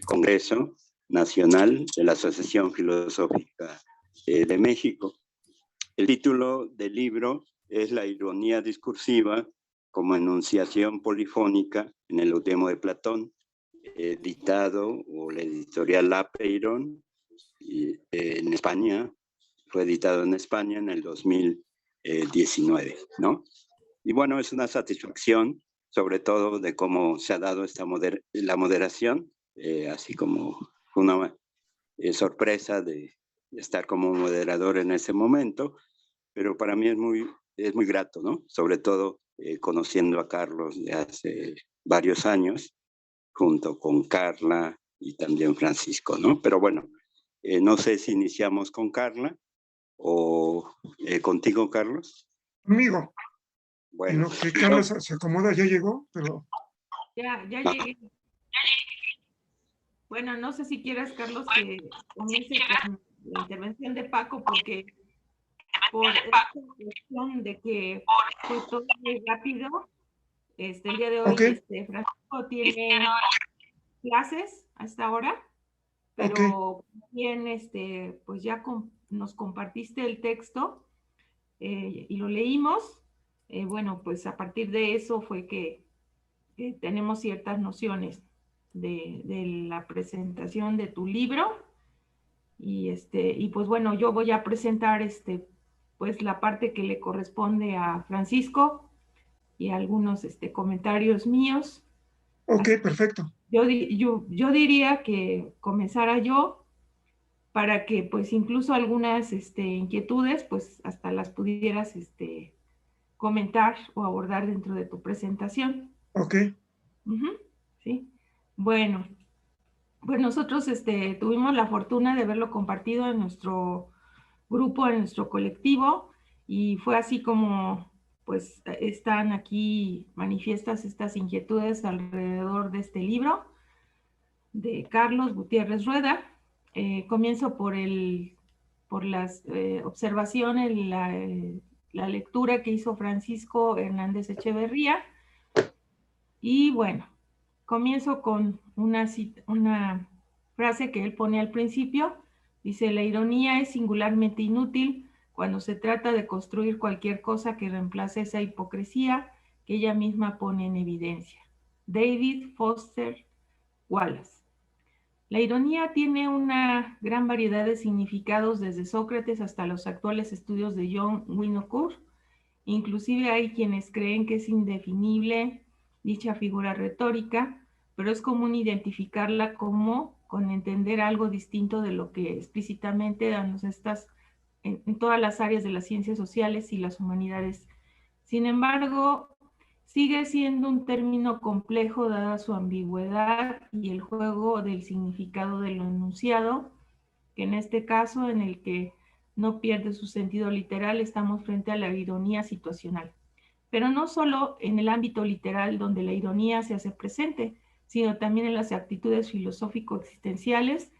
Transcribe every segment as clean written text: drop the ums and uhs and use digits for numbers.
Congreso Nacional de la Asociación Filosófica de México. El título del libro es La ironía discursiva como enunciación polifónica en el Eudemo de Platón, editado por la editorial Lapeyron en España. Fue editado en España en el 2019, ¿no? Y bueno, es una satisfacción, sobre todo de cómo se ha dado la moderación, así como una sorpresa de estar como moderador en ese momento, pero para mí es muy grato, ¿no? Sobre todo conociendo a Carlos de hace varios años, junto con Carla y también Francisco, ¿no? Pero bueno, no sé si iniciamos con Carla o contigo, Carlos. Conmigo. Bueno. En lo que Carlos se acomoda, ya llegó, pero... Ya llegué. Bueno, no sé si quieres, Carlos, que comience con la intervención de Paco, porque por esta cuestión de que fue todo muy rápido, el día de hoy, Okay. Francisco tiene clases hasta ahora, pero bien, pues ya nos compartiste el texto y lo leímos. Bueno, pues a partir de eso fue que tenemos ciertas nociones de la presentación de tu libro y pues bueno, yo voy a presentar pues la parte que le corresponde a Francisco y algunos comentarios míos. Ok, perfecto. Yo diría que comenzara yo para que pues incluso algunas inquietudes pues hasta las pudieras comentar o abordar dentro de tu presentación. Ok. Sí. Bueno, pues nosotros tuvimos la fortuna de verlo compartido en nuestro grupo, en nuestro colectivo, y fue así como pues están aquí manifiestas estas inquietudes alrededor de este libro de Carlos Gutiérrez Rueda. Comienzo por las observaciones, la lectura que hizo Francisco Hernández Echeverría. Y bueno, comienzo con una frase que él pone al principio. Dice: la ironía es singularmente inútil cuando se trata de construir cualquier cosa que reemplace esa hipocresía que ella misma pone en evidencia. David Foster Wallace. La ironía tiene una gran variedad de significados desde Sócrates hasta los actuales estudios de John Winocur. Inclusive hay quienes creen que es indefinible dicha figura retórica, pero es común identificarla como con entender algo distinto de lo que explícitamente nos estas en todas las áreas de las ciencias sociales y las humanidades. Sin embargo, sigue siendo un término complejo dada su ambigüedad y el juego del significado de lo enunciado, que en este caso, en el que no pierde su sentido literal, estamos frente a la ironía situacional. Pero no solo en el ámbito literal donde la ironía se hace presente, sino también en las actitudes filosófico-existenciales,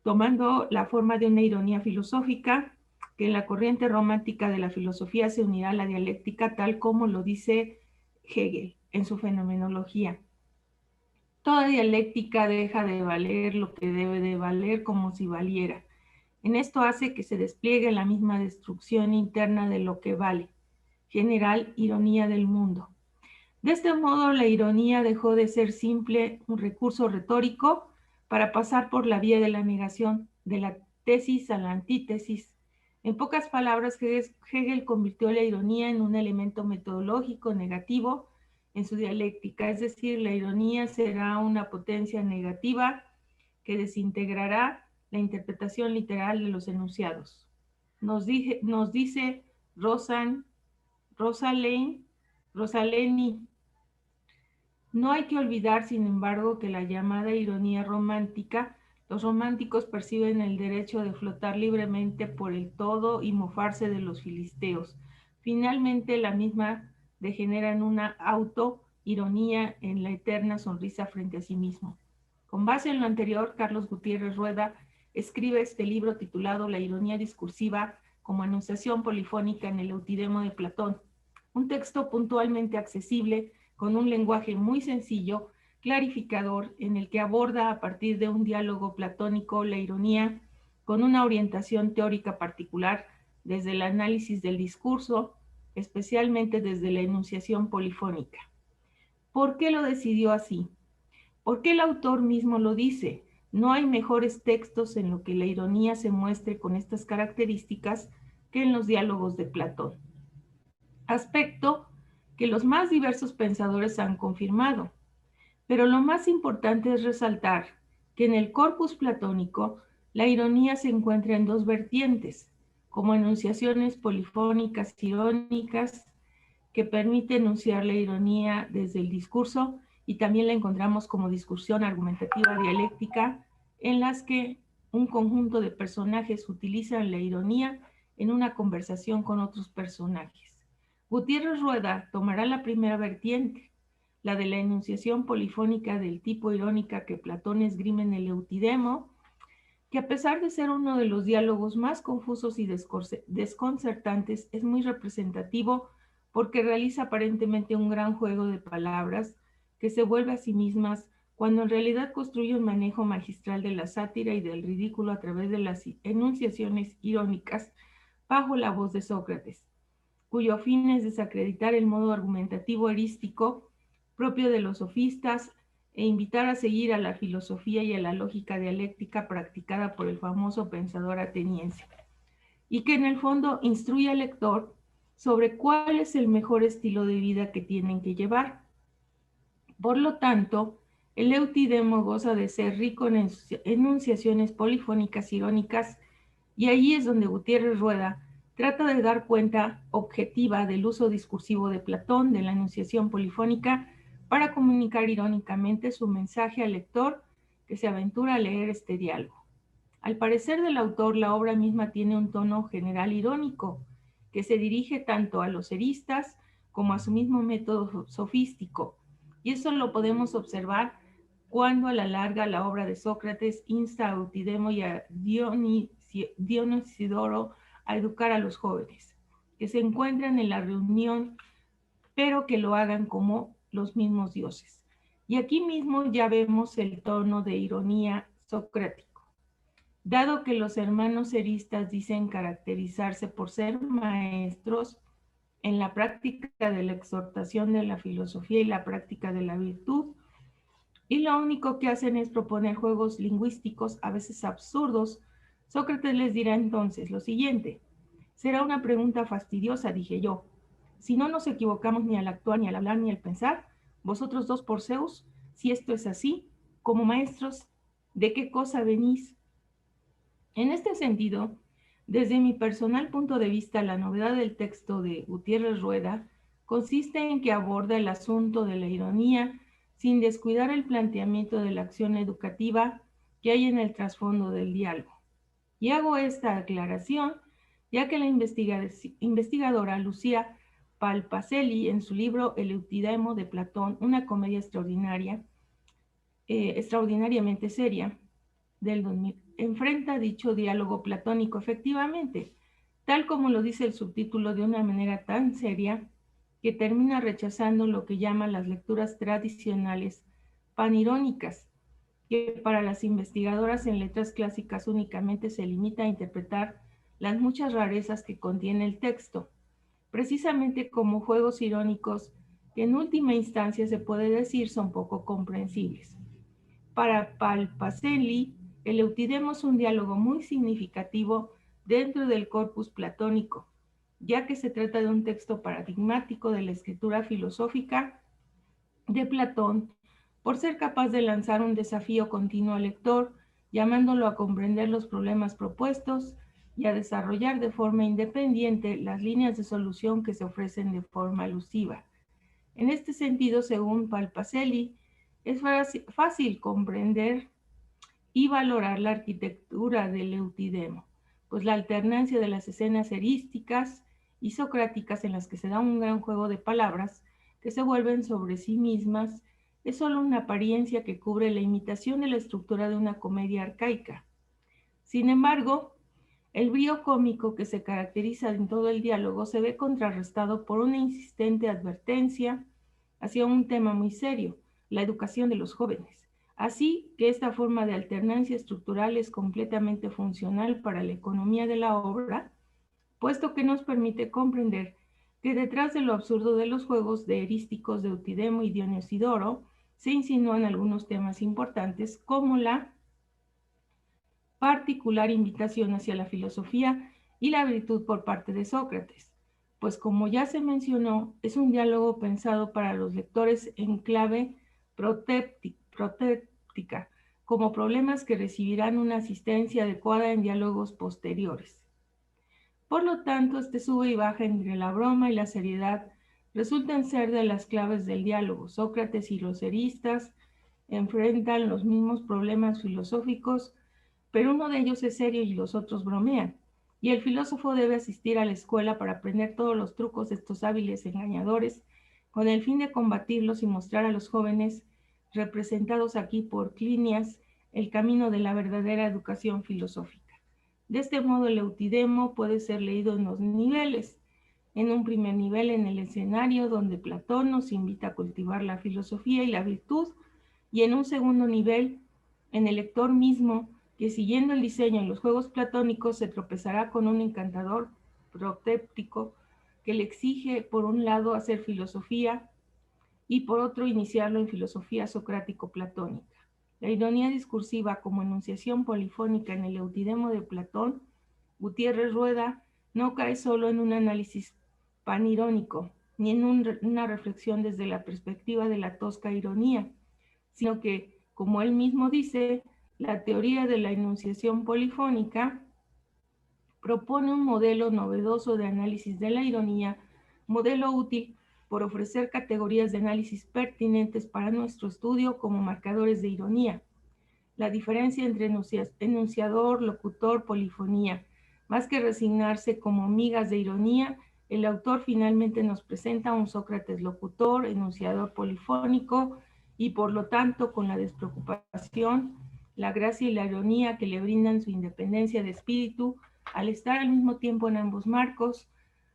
tomando la forma de una ironía filosófica, que en la corriente romántica de la filosofía se unirá a la dialéctica, tal como lo dice Hegel en su fenomenología. Toda dialéctica deja de valer lo que debe de valer como si valiera. En esto hace que se despliegue la misma destrucción interna de lo que vale, general ironía del mundo. De este modo, la ironía dejó de ser simple un recurso retórico para pasar por la vía de la negación, de la tesis a la antítesis. En pocas palabras, Hegel convirtió la ironía en un elemento metodológico negativo en su dialéctica, es decir, la ironía será una potencia negativa que desintegrará la interpretación literal de los enunciados. Nos dice Rosaleni: no hay que olvidar, sin embargo, que la llamada ironía romántica, los románticos perciben el derecho de flotar libremente por el todo y mofarse de los filisteos. Finalmente, la misma degenera en una autoironía, en la eterna sonrisa frente a sí mismo. Con base en lo anterior, Carlos Gutiérrez Rueda escribe este libro titulado La ironía discursiva como enunciación polifónica en el Eutidemo de Platón, un texto puntualmente accesible, con un lenguaje muy sencillo, clarificador en el que aborda a partir de un diálogo platónico la ironía con una orientación teórica particular desde el análisis del discurso, especialmente desde la enunciación polifónica. ¿Por qué lo decidió así? Porque el autor mismo lo dice, no hay mejores textos en los que la ironía se muestre con estas características que en los diálogos de Platón. Aspecto que los más diversos pensadores han confirmado. Pero lo más importante es resaltar que en el corpus platónico la ironía se encuentra en dos vertientes, como enunciaciones polifónicas irónicas que permite enunciar la ironía desde el discurso, y también la encontramos como discusión argumentativa dialéctica en las que un conjunto de personajes utilizan la ironía en una conversación con otros personajes. Gutiérrez Rueda tomará la primera vertiente, la de la enunciación polifónica del tipo irónica que Platón esgrime en el Eutidemo, que a pesar de ser uno de los diálogos más confusos y desconcertantes, es muy representativo porque realiza aparentemente un gran juego de palabras que se vuelve a sí mismas cuando en realidad construye un manejo magistral de la sátira y del ridículo a través de las enunciaciones irónicas bajo la voz de Sócrates, cuyo fin es desacreditar el modo argumentativo erístico propio de los sofistas e invitar a seguir a la filosofía y a la lógica dialéctica practicada por el famoso pensador ateniense, y que en el fondo instruye al lector sobre cuál es el mejor estilo de vida que tienen que llevar. Por lo tanto, el Eutidemo goza de ser rico en enunciaciones polifónicas irónicas, y allí es donde Gutiérrez Rueda trata de dar cuenta objetiva del uso discursivo de Platón, de la enunciación polifónica, para comunicar irónicamente su mensaje al lector que se aventura a leer este diálogo. Al parecer del autor, la obra misma tiene un tono general irónico, que se dirige tanto a los eristas como a su mismo método sofístico, y eso lo podemos observar cuando a la larga la obra de Sócrates insta a Eutidemo y a Dionisodoro a educar a los jóvenes, que se encuentran en la reunión, pero que lo hagan como los mismos dioses. Y aquí mismo ya vemos el tono de ironía socrático. Dado que los hermanos eristas dicen caracterizarse por ser maestros en la práctica de la exhortación de la filosofía y la práctica de la virtud, y lo único que hacen es proponer juegos lingüísticos a veces absurdos, Sócrates les dirá entonces lo siguiente: será una pregunta fastidiosa, dije yo. Si no nos equivocamos ni al actuar, ni al hablar, ni al pensar, vosotros dos por Zeus, si esto es así, como maestros, ¿de qué cosa venís? En este sentido, desde mi personal punto de vista, la novedad del texto de Gutiérrez Rueda consiste en que aborda el asunto de la ironía sin descuidar el planteamiento de la acción educativa que hay en el trasfondo del diálogo. Y hago esta aclaración ya que la investigadora Lucía Palpacelli, en su libro El Eutidemo de Platón, una comedia extraordinariamente seria, del 2000, enfrenta dicho diálogo platónico efectivamente, tal como lo dice el subtítulo, de una manera tan seria que termina rechazando lo que llama las lecturas tradicionales panirónicas, que para las investigadoras en letras clásicas únicamente se limita a interpretar las muchas rarezas que contiene el texto, precisamente como juegos irónicos que en última instancia se puede decir son poco comprensibles. Para Palpacelli, el Eutidemo es un diálogo muy significativo dentro del corpus platónico, ya que se trata de un texto paradigmático de la escritura filosófica de Platón, por ser capaz de lanzar un desafío continuo al lector, llamándolo a comprender los problemas propuestos y a desarrollar de forma independiente las líneas de solución que se ofrecen de forma alusiva. En este sentido, según Palpacelli, es fácil comprender y valorar la arquitectura del Eutidemo, pues la alternancia de las escenas erísticas y socráticas en las que se da un gran juego de palabras que se vuelven sobre sí mismas es solo una apariencia que cubre la imitación de la estructura de una comedia arcaica. Sin embargo, el brío cómico que se caracteriza en todo el diálogo se ve contrarrestado por una insistente advertencia hacia un tema muy serio, la educación de los jóvenes. Así que esta forma de alternancia estructural es completamente funcional para la economía de la obra, puesto que nos permite comprender que detrás de lo absurdo de los juegos de erísticos de Eutidemo y Dionisiodoro se insinúan algunos temas importantes como la particular invitación hacia la filosofía y la virtud por parte de Sócrates, pues como ya se mencionó, es un diálogo pensado para los lectores en clave protéptica, como problemas que recibirán una asistencia adecuada en diálogos posteriores. Por lo tanto, este sube y baja entre la broma y la seriedad resultan ser de las claves del diálogo. Sócrates y los eristas enfrentan los mismos problemas filosóficos, pero uno de ellos es serio y los otros bromean. Y el filósofo debe asistir a la escuela para aprender todos los trucos de estos hábiles engañadores, con el fin de combatirlos y mostrar a los jóvenes, representados aquí por Clinias, el camino de la verdadera educación filosófica. De este modo, el Eutidemo puede ser leído en dos niveles. En un primer nivel, en el escenario, donde Platón nos invita a cultivar la filosofía y la virtud, y en un segundo nivel, en el lector mismo, que siguiendo el diseño en los juegos platónicos se tropezará con un encantador protéptico que le exige, por un lado, hacer filosofía y por otro, iniciarlo en filosofía socrático-platónica. La ironía discursiva como enunciación polifónica en el Eutidemo de Platón, Gutiérrez Rueda no cae solo en un análisis panirónico, ni en una reflexión desde la perspectiva de la tosca ironía, sino que, como él mismo dice, la teoría de la enunciación polifónica propone un modelo novedoso de análisis de la ironía, modelo útil por ofrecer categorías de análisis pertinentes para nuestro estudio como marcadores de ironía. La diferencia entre enunciador, locutor, polifonía. Más que resignarse como migas de ironía, el autor finalmente nos presenta a un Sócrates locutor, enunciador polifónico y por lo tanto con la despreocupación, la gracia y la ironía que le brindan su independencia de espíritu al estar al mismo tiempo en ambos marcos.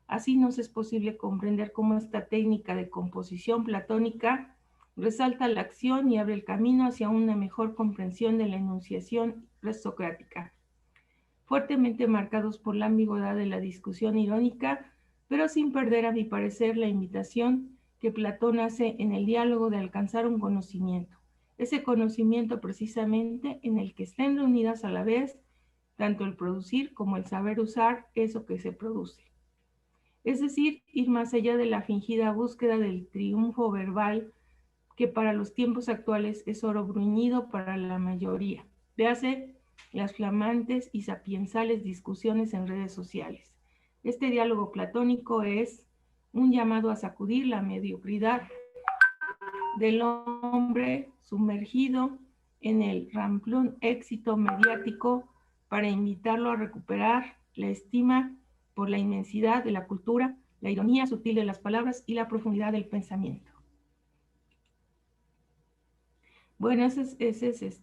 Así nos es posible comprender cómo esta técnica de composición platónica resalta la acción y abre el camino hacia una mejor comprensión de la enunciación presocrática, fuertemente marcados por la ambigüedad de la discusión irónica, pero sin perder, a mi parecer, la invitación que Platón hace en el diálogo de alcanzar un conocimiento. Ese conocimiento precisamente en el que estén reunidas a la vez tanto el producir como el saber usar eso que se produce. Es decir, ir más allá de la fingida búsqueda del triunfo verbal que para los tiempos actuales es oro bruñido para la mayoría. Véase las flamantes y sapiensales discusiones en redes sociales. Este diálogo platónico es un llamado a sacudir la mediocridad del hombre sumergido en el ramplón éxito mediático para invitarlo a recuperar la estima por la inmensidad de la cultura, la ironía sutil de las palabras y la profundidad del pensamiento. Bueno, ese es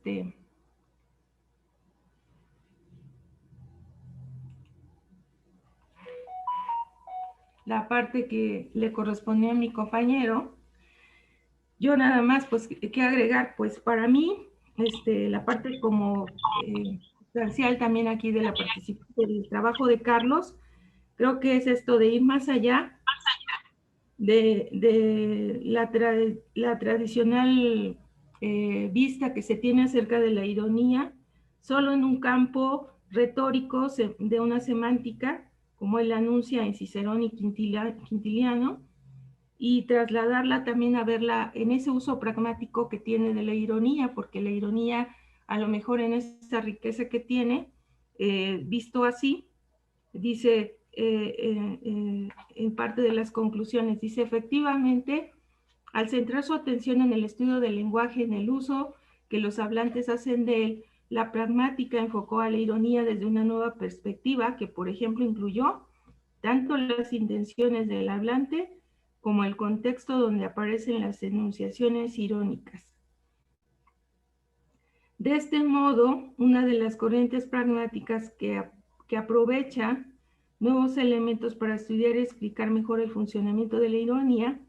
la parte que le correspondió a mi compañero. Yo nada más, pues, ¿qué agregar? Pues para mí, la parte como sustancial también aquí de la participación del trabajo de Carlos, creo que es esto de ir más allá de la tradicional vista que se tiene acerca de la ironía, solo en un campo retórico de una semántica, como él anuncia en Cicerón y Quintiliano, y trasladarla también a verla en ese uso pragmático que tiene de la ironía, porque la ironía, a lo mejor en esa riqueza que tiene, visto así, dice en parte de las conclusiones, dice efectivamente, al centrar su atención en el estudio del lenguaje, en el uso que los hablantes hacen de él, la pragmática enfocó a la ironía desde una nueva perspectiva que, por ejemplo, incluyó tanto las intenciones del hablante como el contexto donde aparecen las enunciaciones irónicas. De este modo, una de las corrientes pragmáticas que aprovecha nuevos elementos para estudiar y explicar mejor el funcionamiento de la ironía,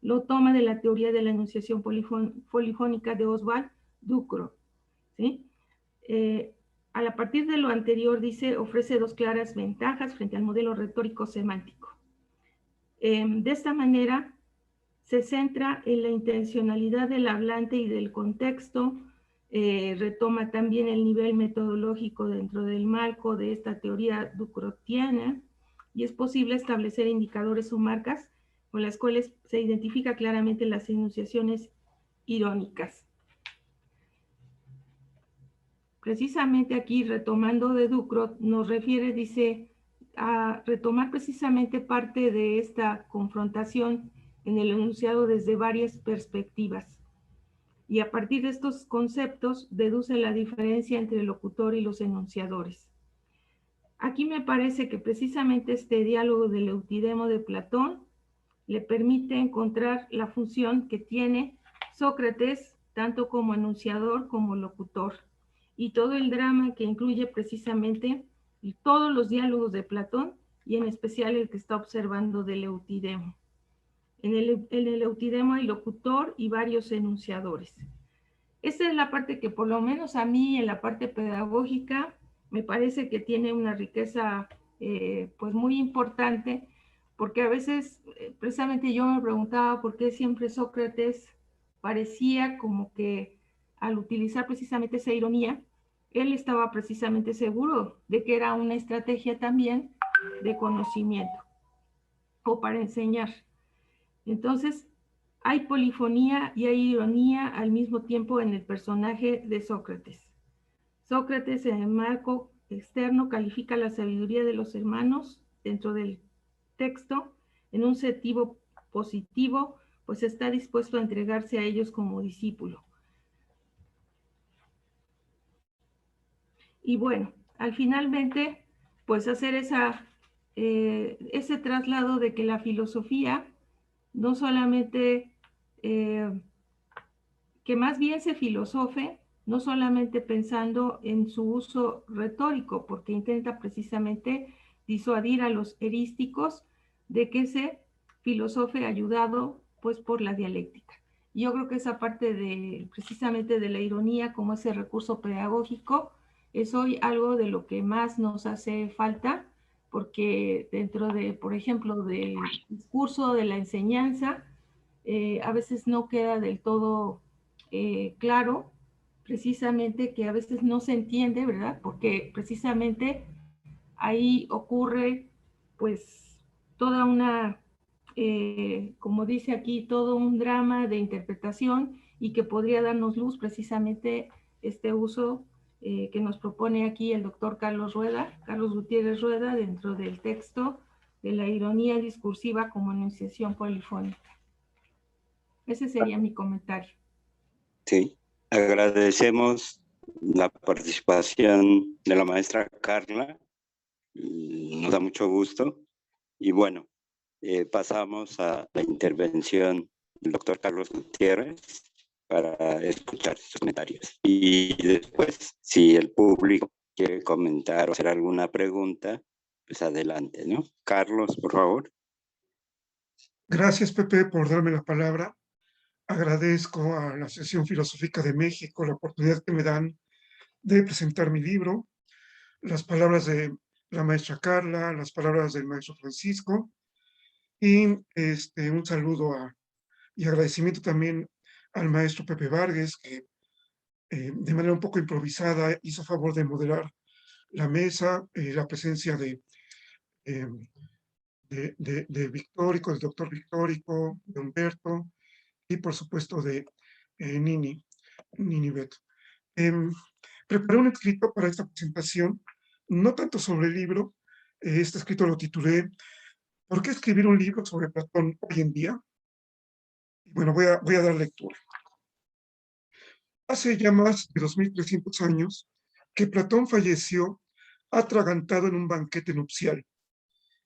lo toma de la teoría de la enunciación polifónica de Oswald Ducrot, ¿sí? A partir de lo anterior, dice, ofrece dos claras ventajas frente al modelo retórico semántico. De esta manera, se centra en la intencionalidad del hablante y del contexto, retoma también el nivel metodológico dentro del marco de esta teoría ducrotiana, y es posible establecer indicadores o marcas con las cuales se identifica claramente las enunciaciones irónicas. Precisamente aquí, retomando de Ducrot, nos refiere, dice, a retomar precisamente parte de esta confrontación en el enunciado desde varias perspectivas. Y a partir de estos conceptos, deduce la diferencia entre el locutor y los enunciadores. Aquí me parece que precisamente este diálogo del Eutidemo de Platón le permite encontrar la función que tiene Sócrates, tanto como enunciador como locutor, y todo el drama que incluye precisamente todos los diálogos de Platón, y en especial el que está observando del Eutidemo. En el Eutidemo hay locutor y varios enunciadores. Esta es la parte que, por lo menos a mí, en la parte pedagógica, me parece que tiene una riqueza pues muy importante, porque a veces precisamente yo me preguntaba por qué siempre Sócrates parecía como que al utilizar precisamente esa ironía, él estaba precisamente seguro de que era una estrategia también de conocimiento o para enseñar. Entonces, hay polifonía y hay ironía al mismo tiempo en el personaje de Sócrates. Sócrates, en el marco externo, califica la sabiduría de los hermanos dentro del texto en un sentido positivo, pues está dispuesto a entregarse a ellos como discípulo. Y bueno, al finalmente, pues hacer ese traslado de que la filosofía no solamente, que más bien se filosofe, no solamente pensando en su uso retórico, porque intenta precisamente disuadir a los erísticos de que se filosofe ayudado pues por la dialéctica. Yo creo que esa parte precisamente de la ironía como ese recurso pedagógico es hoy algo de lo que más nos hace falta, porque dentro de, por ejemplo, del discurso de la enseñanza, a veces no queda del todo claro, precisamente que a veces no se entiende, ¿verdad? Porque precisamente ahí ocurre pues toda una, como dice aquí, todo un drama de interpretación, y que podría darnos luz precisamente este uso que nos propone aquí el doctor Carlos Gutiérrez Rueda, dentro del texto de la ironía discursiva como enunciación polifónica. Ese sería mi comentario. Sí, agradecemos la participación de la maestra Carla, nos da mucho gusto. Y bueno, pasamos a la intervención del doctor Carlos Gutiérrez para escuchar sus comentarios. Y después, si el público quiere comentar o hacer alguna pregunta, pues adelante, ¿no? Carlos, por favor. Gracias, Pepe, por darme la palabra. Agradezco a la Asociación Filosófica de México la oportunidad que me dan de presentar mi libro, las palabras de la maestra Carla, las palabras del maestro Francisco, y un saludo y agradecimiento también al maestro Pepe Vargas, que de manera un poco improvisada hizo favor de moderar la mesa, la presencia de Victórico, del doctor Victórico, de Humberto, y por supuesto de Nini Bet. Preparé un escrito para esta presentación, no tanto sobre el libro. Este escrito lo titulé ¿Por qué escribir un libro sobre Platón hoy en día? Bueno, voy a dar lectura. Hace ya más de 2300 años que Platón falleció atragantado en un banquete nupcial.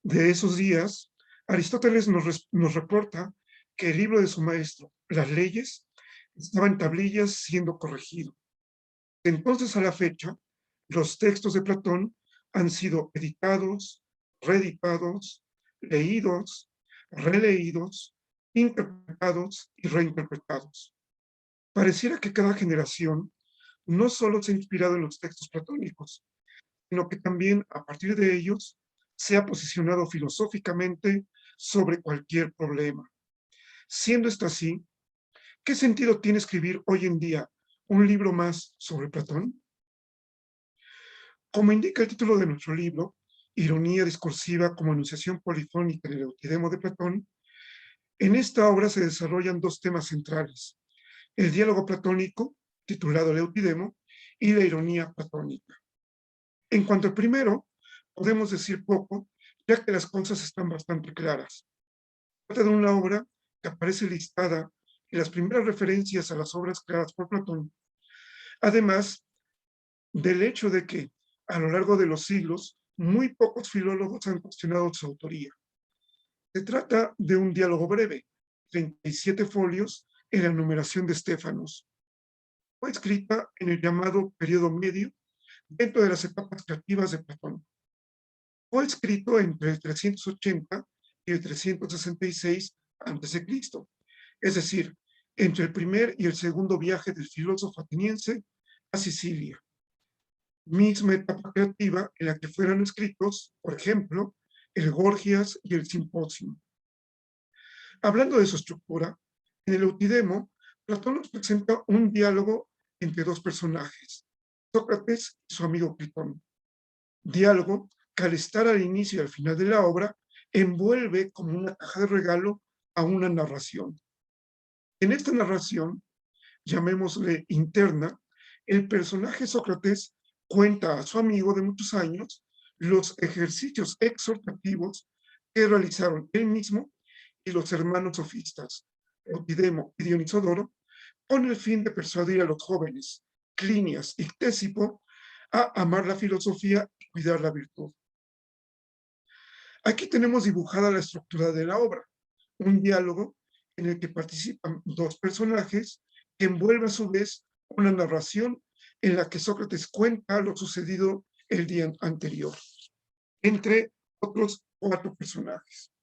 De esos días, Aristóteles nos reporta que el libro de su maestro, Las Leyes, estaba en tablillas siendo corregido. Entonces, a la fecha, los textos de Platón han sido editados, reeditados, leídos, releídos interpretados y reinterpretados. Pareciera que cada generación no solo se ha inspirado en los textos platónicos, sino que también a partir de ellos se ha posicionado filosóficamente sobre cualquier problema. Siendo esto así, ¿qué sentido tiene escribir hoy en día un libro más sobre Platón? Como indica el título de nuestro libro, Ironía discursiva como enunciación polifónica del Eutidemo de Platón, en esta obra se desarrollan dos temas centrales: el diálogo platónico, titulado el Eutidemo, y la ironía platónica. En cuanto al primero, podemos decir poco, ya que las cosas están bastante claras. Se trata de una obra que aparece listada en las primeras referencias a las obras creadas por Platón, además del hecho de que, a lo largo de los siglos, muy pocos filólogos han cuestionado su autoría. Se trata de un diálogo breve, 37 folios en la numeración de Estéfanos. Fue escrita en el llamado periodo medio, dentro de las etapas creativas de Platón. Fue escrito entre el 380 y el 366 a.C., es decir, entre el primer y el segundo viaje del filósofo ateniense a Sicilia. Misma etapa creativa en la que fueron escritos, por ejemplo, el Gorgias y el Simposio. Hablando de su estructura, en el Eutidemo, Platón nos presenta un diálogo entre dos personajes, Sócrates y su amigo Critón. Diálogo que, al estar al inicio y al final de la obra, envuelve como una caja de regalo a una narración. En esta narración, llamémosle interna, el personaje Sócrates cuenta a su amigo de muchos años los ejercicios exhortativos que realizaron él mismo y los hermanos sofistas, Eutidemo y Dionisodoro, con el fin de persuadir a los jóvenes, Clinias y Ctésipo, a amar la filosofía y cuidar la virtud. Aquí tenemos dibujada la estructura de la obra, un diálogo en el que participan dos personajes que envuelve a su vez una narración en la que Sócrates cuenta lo sucedido el día anterior, entre otros 4 personajes.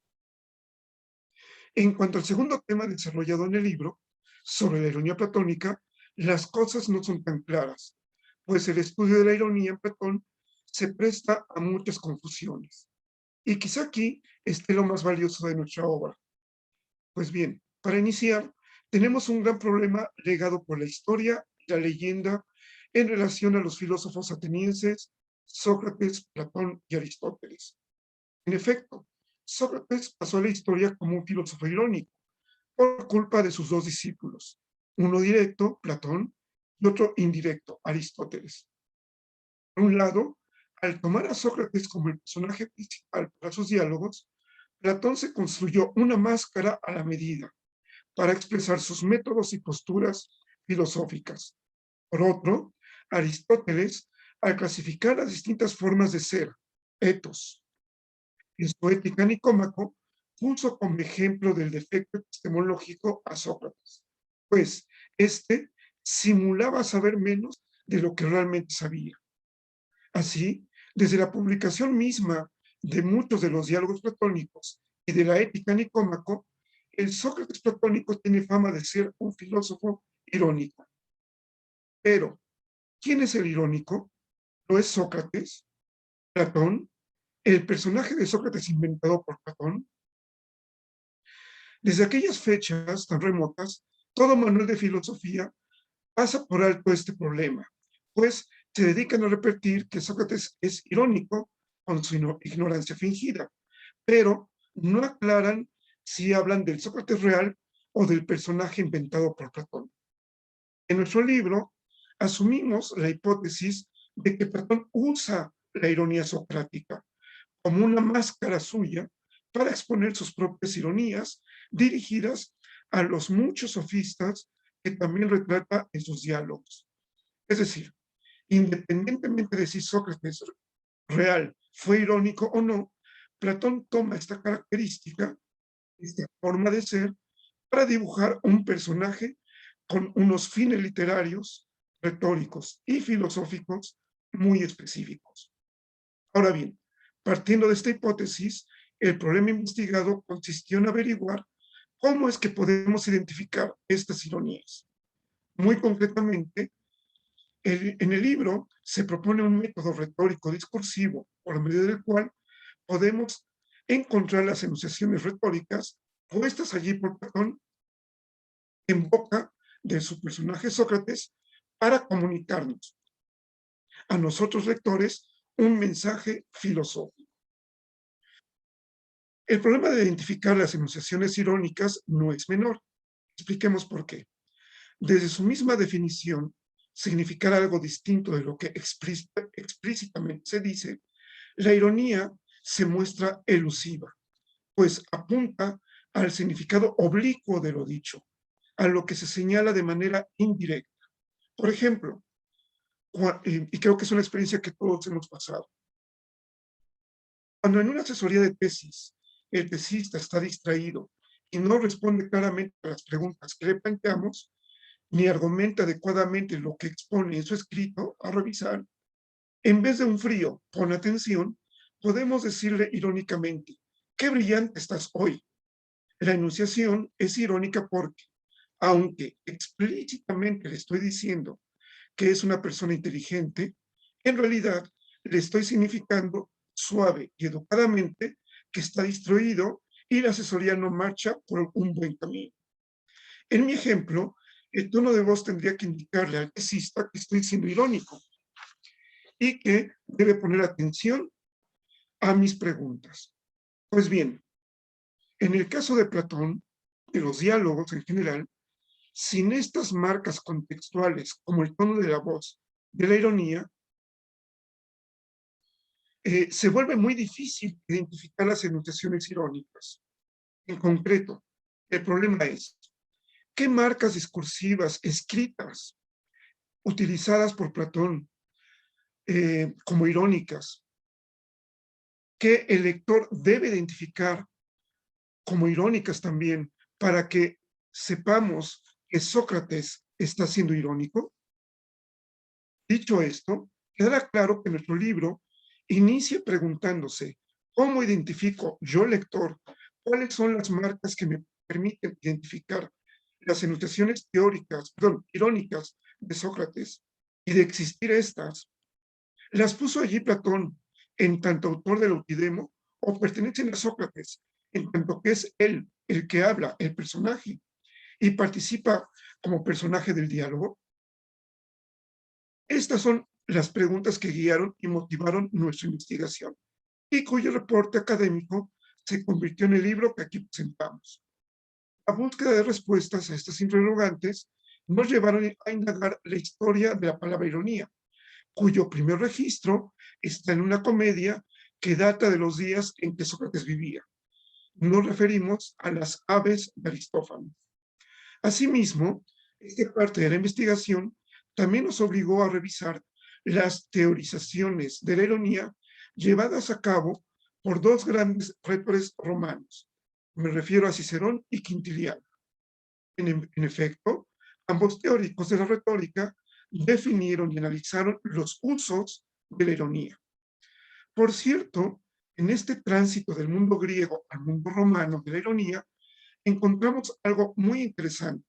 En cuanto al segundo tema desarrollado en el libro, sobre la ironía platónica, las cosas no son tan claras, pues el estudio de la ironía en Platón se presta a muchas confusiones. Y quizá aquí esté lo más valioso de nuestra obra. Pues bien, para iniciar, tenemos un gran problema legado por la historia y la leyenda en relación a los filósofos atenienses, Sócrates, Platón y Aristóteles. En efecto, Sócrates pasó a la historia como un filósofo irónico, por culpa de sus dos discípulos, uno directo, Platón, y otro indirecto, Aristóteles. Por un lado, al tomar a Sócrates como el personaje principal para sus diálogos, Platón se construyó una máscara a la medida para expresar sus métodos y posturas filosóficas. Por otro, Aristóteles, al clasificar las distintas formas de ser, ethos, en su Ética Nicómaco, puso como ejemplo del defecto epistemológico a Sócrates, pues éste simulaba saber menos de lo que realmente sabía. Así, desde la publicación misma de muchos de los diálogos platónicos y de la Ética Nicómaco, el Sócrates platónico tiene fama de ser un filósofo irónico. Pero, ¿quién es el irónico? ¿Lo es Sócrates? ¿Platón? ¿El personaje de Sócrates inventado por Platón? Desde aquellas fechas tan remotas, todo manual de filosofía pasa por alto este problema, pues se dedican a repetir que Sócrates es irónico con su ignorancia fingida, pero no aclaran si hablan del Sócrates real o del personaje inventado por Platón. En nuestro libro, asumimos la hipótesis de que Platón usa la ironía socrática como una máscara suya para exponer sus propias ironías dirigidas a los muchos sofistas que también retrata en sus diálogos. Es decir, independientemente de si Sócrates real fue irónico o no, Platón toma esta característica, esta forma de ser, para dibujar un personaje con unos fines literarios, retóricos y filosóficos muy específicos. Ahora bien, partiendo de esta hipótesis, el problema investigado consistió en averiguar ¿Cómo es que podemos identificar estas ironías? Muy concretamente, en el libro se propone un método retórico discursivo por medio del cual podemos encontrar las enunciaciones retóricas puestas allí por Platón en boca de su personaje Sócrates para comunicarnos a nosotros lectores un mensaje filosófico. El problema de identificar las enunciaciones irónicas no es menor. Expliquemos por qué. Desde su misma definición, significar algo distinto de lo que explícitamente se dice, la ironía se muestra elusiva, pues apunta al significado oblicuo de lo dicho, a lo que se señala de manera indirecta. Por ejemplo, y creo que es una experiencia que todos hemos pasado, cuando en una asesoría de tesis el tesista está distraído y no responde claramente a las preguntas que le planteamos, ni argumenta adecuadamente lo que expone en su escrito a revisar, en vez de un frío, pon atención, podemos decirle irónicamente, qué brillante estás hoy. La enunciación es irónica porque, aunque explícitamente le estoy diciendo que es una persona inteligente, en realidad le estoy significando suave y educadamente que está distraído y la asesoría no marcha por un buen camino. En mi ejemplo, el tono de voz tendría que indicarle al tesista que estoy siendo irónico y que debe poner atención a mis preguntas. Pues bien, en el caso de Platón, de los diálogos en general, sin estas marcas contextuales como el tono de la voz de la ironía, se vuelve muy difícil identificar las enunciaciones irónicas. En concreto, el problema es, ¿qué marcas discursivas escritas utilizadas por Platón como irónicas, que el lector debe identificar como irónicas también para que sepamos que Sócrates está siendo irónico? Dicho esto, quedará claro que nuestro libro inicia preguntándose cómo identifico yo, lector, cuáles son las marcas que me permiten identificar las enunciaciones irónicas de Sócrates, y de existir estas, las puso allí Platón en tanto autor del Eutidemo o pertenecen a Sócrates en tanto que es él el que habla, el personaje, y participa como personaje del diálogo. Estas son las preguntas que guiaron y motivaron nuestra investigación y cuyo reporte académico se convirtió en el libro que aquí presentamos. La búsqueda de respuestas a estas interrogantes nos llevaron a indagar la historia de la palabra ironía, cuyo primer registro está en una comedia que data de los días en que Sócrates vivía. Nos referimos a las aves de Aristófanes. Asimismo, esta parte de la investigación también nos obligó a revisar las teorizaciones de la ironía llevadas a cabo por dos grandes retores romanos. Me refiero a Cicerón y Quintiliano. En efecto, ambos teóricos de la retórica definieron y analizaron los usos de la ironía. Por cierto, en este tránsito del mundo griego al mundo romano de la ironía, encontramos algo muy interesante.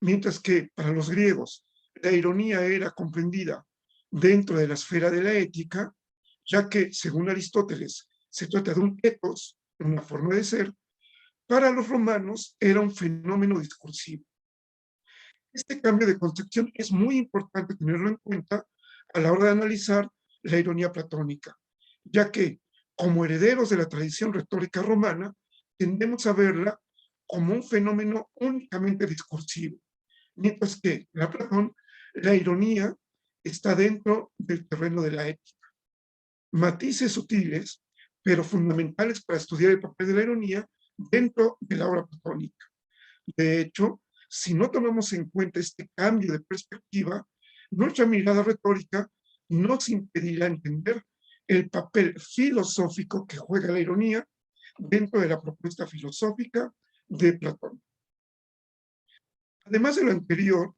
Mientras que para los griegos la ironía era comprendida dentro de la esfera de la ética, ya que, según Aristóteles, se trata de un ethos, una forma de ser, para los romanos era un fenómeno discursivo. Este cambio de concepción es muy importante tenerlo en cuenta a la hora de analizar la ironía platónica, ya que, como herederos de la tradición retórica romana, tendemos a verla como un fenómeno únicamente discursivo, mientras que para Platón la ironía está dentro del terreno de la ética. Matices sutiles, pero fundamentales para estudiar el papel de la ironía dentro de la obra platónica. De hecho, si no tomamos en cuenta este cambio de perspectiva, nuestra mirada retórica nos impedirá entender el papel filosófico que juega la ironía dentro de la propuesta filosófica de Platón. Además de lo anterior,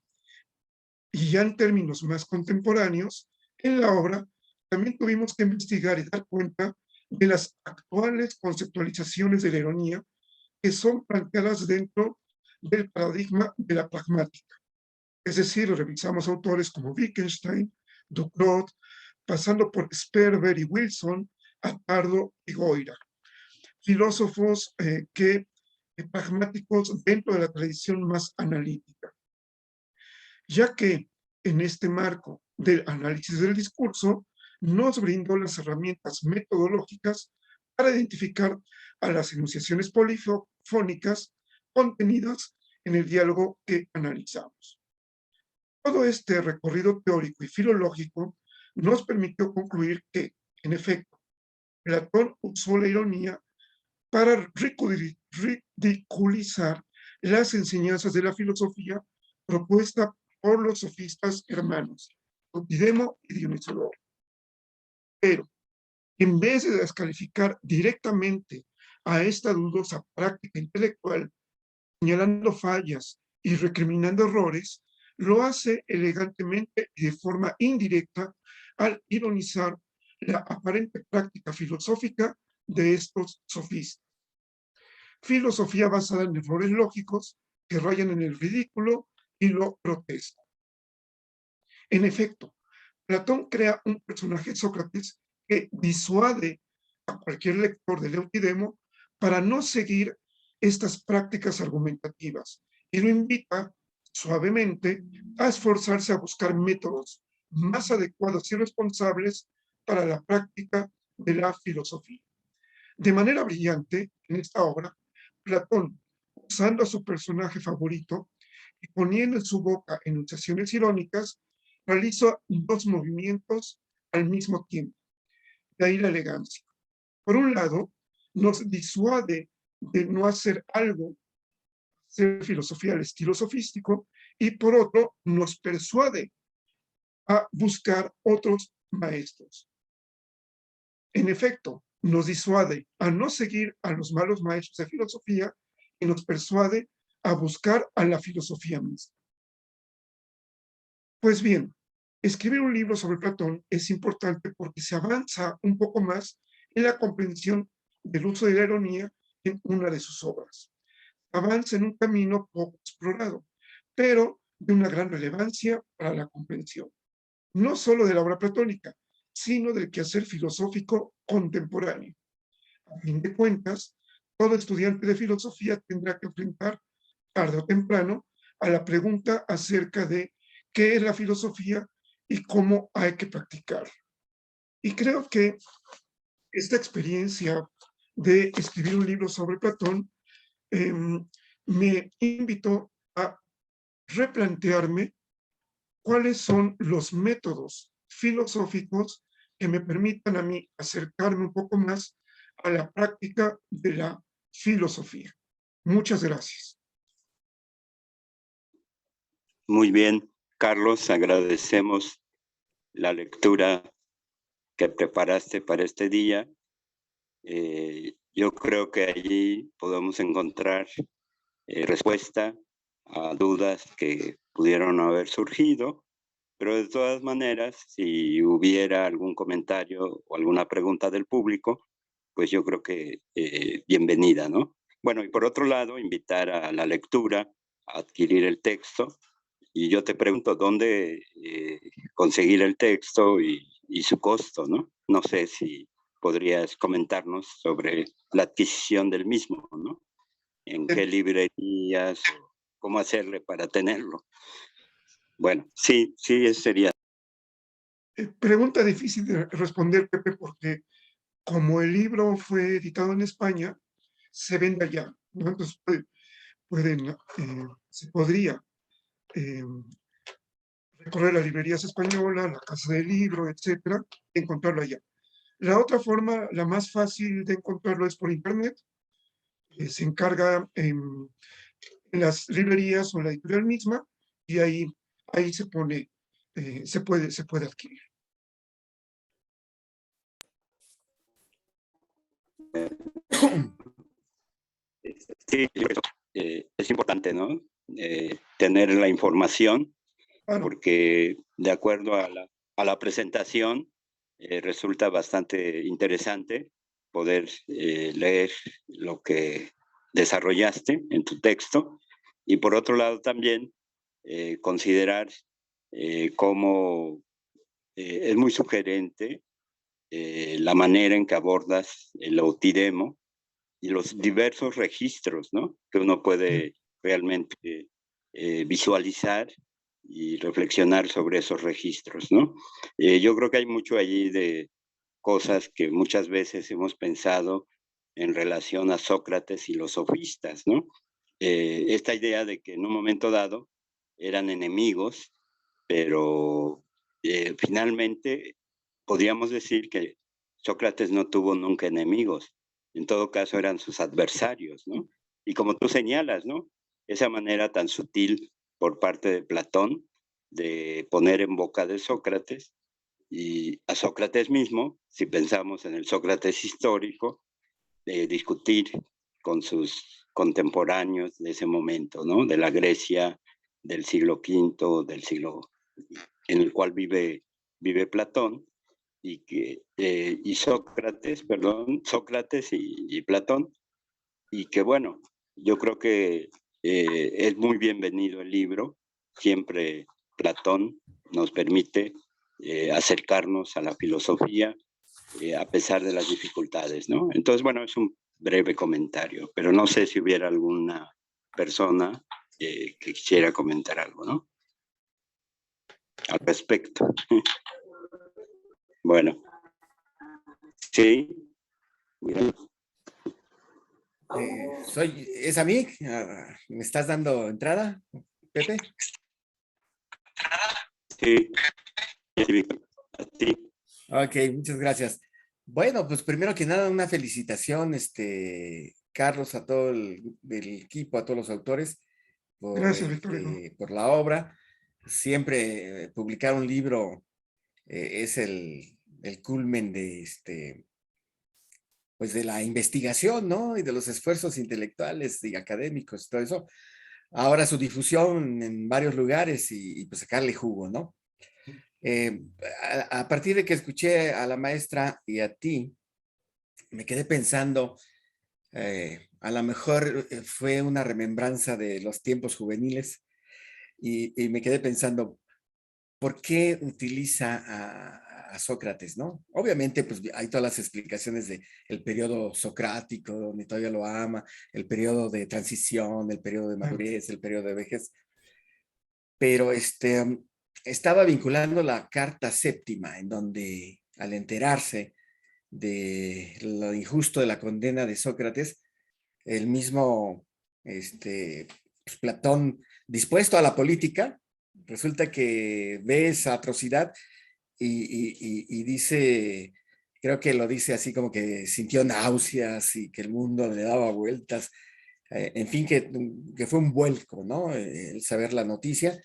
y ya en términos más contemporáneos, en la obra también tuvimos que investigar y dar cuenta de las actuales conceptualizaciones de la ironía que son planteadas dentro del paradigma de la pragmática. Es decir, revisamos autores como Wittgenstein, Ducrot, pasando por Sperber y Wilson, Attardo y Goira. Filósofos pragmáticos dentro de la tradición más analítica. Ya que en este marco del análisis del discurso nos brindó las herramientas metodológicas para identificar a las enunciaciones polifónicas contenidas en el diálogo que analizamos. Todo este recorrido teórico y filológico nos permitió concluir que, en efecto, Platón usó la ironía para ridiculizar las enseñanzas de la filosofía propuesta por los sofistas hermanos, Eutidemo y Dionisodoro. Pero, en vez de descalificar directamente a esta dudosa práctica intelectual, señalando fallas y recriminando errores, lo hace elegantemente y de forma indirecta al ironizar la aparente práctica filosófica de estos sofistas. Filosofía basada en errores lógicos que rayan en el ridículo y lo grotesco. En efecto, Platón crea un personaje, Sócrates, que disuade a cualquier lector del Eutidemo para no seguir estas prácticas argumentativas y lo invita suavemente a esforzarse a buscar métodos más adecuados y responsables para la práctica de la filosofía. De manera brillante, en esta obra, Platón, usando a su personaje favorito y poniendo en su boca enunciaciones irónicas, realiza dos movimientos al mismo tiempo. De ahí la elegancia. Por un lado, nos disuade de no hacer algo, hacer filosofía al estilo sofístico, y por otro, nos persuade a buscar otros maestros. En efecto, nos disuade a no seguir a los malos maestros de filosofía y nos persuade a buscar a la filosofía misma. Pues bien, escribir un libro sobre Platón es importante porque se avanza un poco más en la comprensión del uso de la ironía en una de sus obras. Avanza en un camino poco explorado, pero de una gran relevancia para la comprensión, no solo de la obra platónica, sino del quehacer filosófico contemporáneo. A fin de cuentas, todo estudiante de filosofía tendrá que enfrentar, tarde o temprano, a la pregunta acerca de qué es la filosofía y cómo hay que practicarla. Y creo que esta experiencia de escribir un libro sobre Platón me invitó a replantearme cuáles son los métodos filosóficos que me permitan a mí acercarme un poco más a la práctica de la filosofía. Muchas gracias. Muy bien, Carlos, agradecemos la lectura que preparaste para este día. Yo creo que allí podemos encontrar respuesta a dudas que pudieron haber surgido, pero de todas maneras, si hubiera algún comentario o alguna pregunta del público, pues yo creo que bienvenida, ¿no? Bueno, y por otro lado, invitar a la lectura, a adquirir el texto, y yo te pregunto dónde conseguir el texto y su costo, ¿no? No sé si podrías comentarnos sobre la adquisición del mismo, ¿no? ¿En qué librerías? ¿Cómo hacerle para tenerlo? Bueno, sí, ese sería. Pregunta difícil de responder, Pepe, porque como el libro fue editado en España, se vende allá, ¿no? Entonces se podría recorrer las librerías españolas, la casa del libro, etcétera, y encontrarlo allá. La otra forma, la más fácil de encontrarlo es por internet. Se encarga en las librerías o en la editorial misma y ahí se pone, se puede adquirir. Sí, es importante, ¿no? Tener la información, claro, porque de acuerdo a la presentación resulta bastante interesante poder leer lo que desarrollaste en tu texto, y por otro lado también considerar cómo es muy sugerente la manera en que abordas el autidemo y los diversos registros, ¿no?, que uno puede realmente visualizar y reflexionar sobre esos registros, ¿no? Yo creo que hay mucho allí de cosas que muchas veces hemos pensado en relación a Sócrates y los sofistas, ¿no? Esta idea de que en un momento dado eran enemigos, pero finalmente podríamos decir que Sócrates no tuvo nunca enemigos, en todo caso eran sus adversarios, ¿no? Y como tú señalas, ¿no?, esa manera tan sutil por parte de Platón de poner en boca de Sócrates y a Sócrates mismo, si pensamos en el Sócrates histórico, de discutir con sus contemporáneos de ese momento, ¿no?, de la Grecia del siglo V, del siglo en el cual vive Platón, y Sócrates y Platón, y que bueno, yo creo que es muy bienvenido el libro. Siempre Platón nos permite acercarnos a la filosofía a pesar de las dificultades, ¿no? Entonces, bueno, es un breve comentario, pero no sé si hubiera alguna persona que quisiera comentar algo, ¿no?, al respecto. Bueno, sí. ¿Es a mí? ¿Me estás dando entrada, Pepe? Sí. A ti. Ok, muchas gracias. Bueno, pues primero que nada, una felicitación, Carlos, a todo el equipo, a todos los autores, Gracias, Victorino. por la obra. Siempre publicar un libro es el culmen de pues de la investigación, ¿no? Y de los esfuerzos intelectuales y académicos, todo eso. Ahora su difusión en varios lugares y pues sacarle jugo, ¿no? A partir de que escuché a la maestra y a ti, me quedé pensando, a lo mejor fue una remembranza de los tiempos juveniles y me quedé pensando, ¿por qué utiliza a Sócrates, no? Obviamente, pues hay todas las explicaciones de el periodo socrático, donde todavía lo ama, el periodo de transición, el periodo de madurez, el periodo de vejez, pero estaba vinculando la carta séptima, en donde al enterarse de lo injusto de la condena de Sócrates, el mismo pues Platón, dispuesto a la política, resulta que ve esa atrocidad y dice, creo que lo dice así como que sintió náuseas y que el mundo le daba vueltas, en fin, que fue un vuelco, ¿no? El saber la noticia,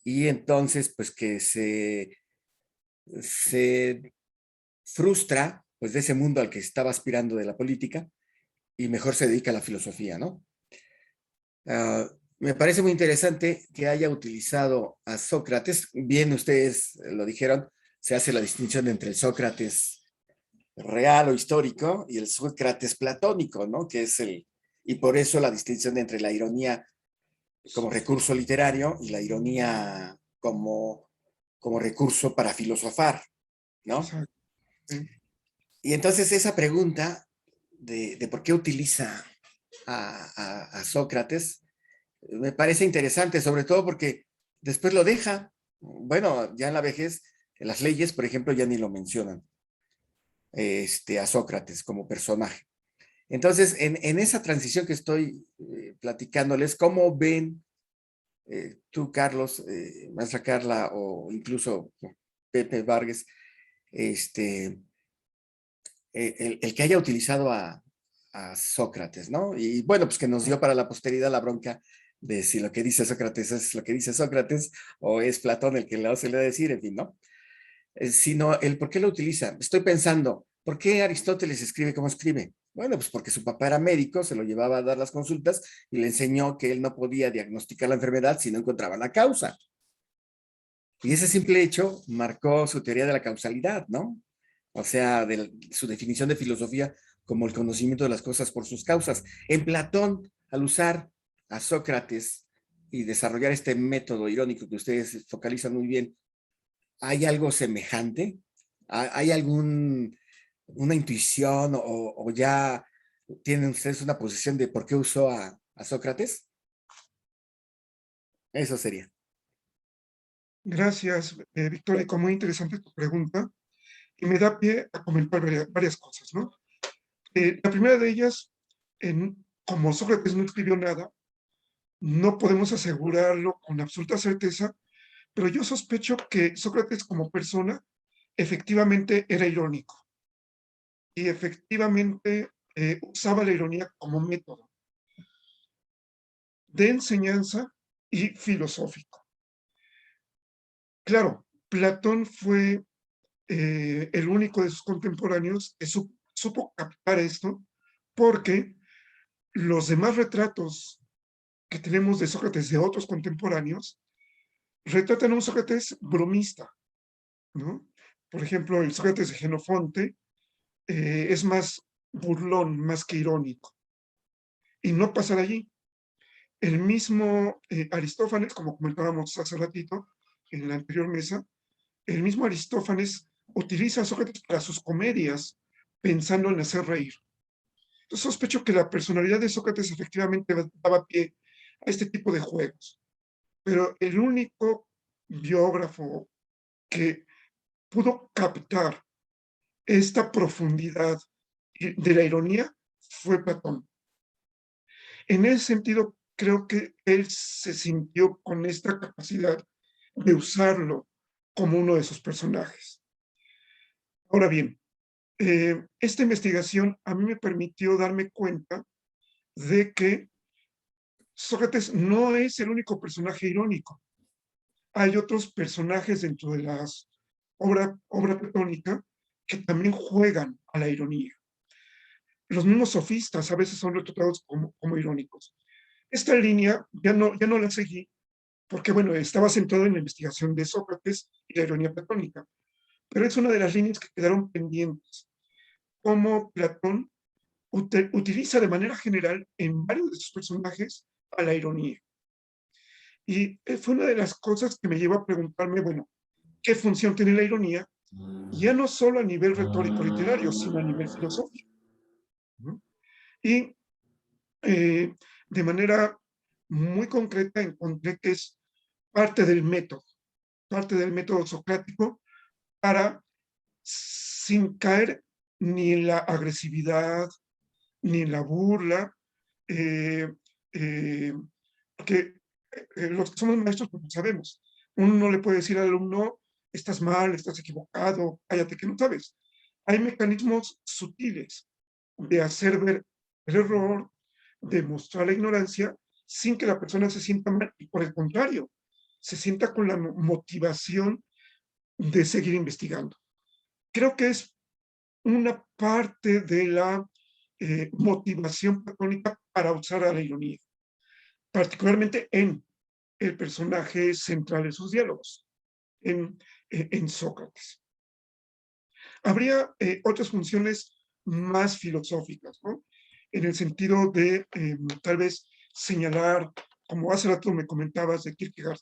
y entonces pues que se frustra pues de ese mundo al que estaba aspirando de la política y mejor se dedica a la filosofía, ¿no? Me parece muy interesante que haya utilizado a Sócrates. Bien, ustedes lo dijeron, se hace la distinción entre el Sócrates real o histórico y el Sócrates platónico, ¿no? Que es y por eso la distinción entre la ironía como recurso literario y la ironía como recurso para filosofar, ¿no? Exacto. Y entonces esa pregunta de por qué utiliza a Sócrates me parece interesante, sobre todo porque después lo deja. Bueno, ya en la vejez, en las leyes, por ejemplo, ya ni lo mencionan a Sócrates como personaje. Entonces, en esa transición que estoy platicándoles, ¿cómo ven tú, Carlos, maestra Carla, o incluso Pepe Vargas, el que haya utilizado a Sócrates, ¿no? Y bueno, pues que nos dio para la posteridad la bronca de si lo que dice Sócrates es lo que dice Sócrates o es Platón el que se le va a decir, en fin, ¿no? Sino el por qué lo utiliza. Estoy pensando, ¿por qué Aristóteles escribe como escribe? Bueno, pues porque su papá era médico, se lo llevaba a dar las consultas y le enseñó que él no podía diagnosticar la enfermedad si no encontraba la causa. Y ese simple hecho marcó su teoría de la causalidad, ¿no? O sea, su definición de filosofía como el conocimiento de las cosas por sus causas. En Platón al usar a Sócrates y desarrollar este método irónico que ustedes focalizan muy bien, ¿hay algo semejante? ¿Hay una intuición o ya tienen ustedes una posición de por qué usó a Sócrates? Eso sería. Gracias, Victórico. Muy interesante tu pregunta. Y me da pie a comentar varias cosas, ¿no? La primera de ellas, como Sócrates no escribió nada, no podemos asegurarlo con absoluta certeza, pero yo sospecho que Sócrates como persona efectivamente era irónico y efectivamente usaba la ironía como método de enseñanza y filosófico. Claro, Platón fue el único de sus contemporáneos que supo captar esto, porque los demás retratos que tenemos de Sócrates de otros contemporáneos retratan a un Sócrates bromista, ¿no? Por ejemplo, el Sócrates de Jenofonte es más burlón, más que irónico. Y no pasa de allí. El mismo Aristófanes, como comentábamos hace ratito en la anterior mesa, el mismo Aristófanes utiliza a Sócrates para sus comedias, pensando en hacer reír. Entonces sospecho que la personalidad de Sócrates efectivamente daba pie a este tipo de juegos. Pero el único biógrafo que pudo captar esta profundidad de la ironía fue Platón. En ese sentido, creo que él se sintió con esta capacidad de usarlo como uno de sus personajes. Ahora bien, esta investigación a mí me permitió darme cuenta de que Sócrates no es el único personaje irónico. Hay otros personajes dentro de la obra platónica que también juegan a la ironía. Los mismos sofistas a veces son retratados como irónicos. Esta línea ya no la seguí porque, bueno, estaba centrado en la investigación de Sócrates y la ironía platónica, pero es una de las líneas que quedaron pendientes. Cómo Platón utiliza de manera general en varios de sus personajes a la ironía. Y fue una de las cosas que me llevó a preguntarme, bueno, ¿qué función tiene la ironía? Ya no solo a nivel retórico literario, sino a nivel filosófico, ¿no? Y de manera muy concreta encontré que es parte del método socrático para, sin caer ni en la agresividad, ni en la burla, porque los que somos maestros pues, sabemos, uno no le puede decir al alumno, estás mal, estás equivocado, cállate que no sabes. Hay mecanismos sutiles de hacer ver el error, de mostrar la ignorancia, sin que la persona se sienta mal, y por el contrario, se sienta con la motivación de seguir investigando. Creo que es una parte de la motivación platónica para usar a la ironía, particularmente en el personaje central de sus diálogos, en Sócrates. Habría otras funciones más filosóficas, ¿no? En el sentido de tal vez señalar, como hace rato me comentabas de Kierkegaard,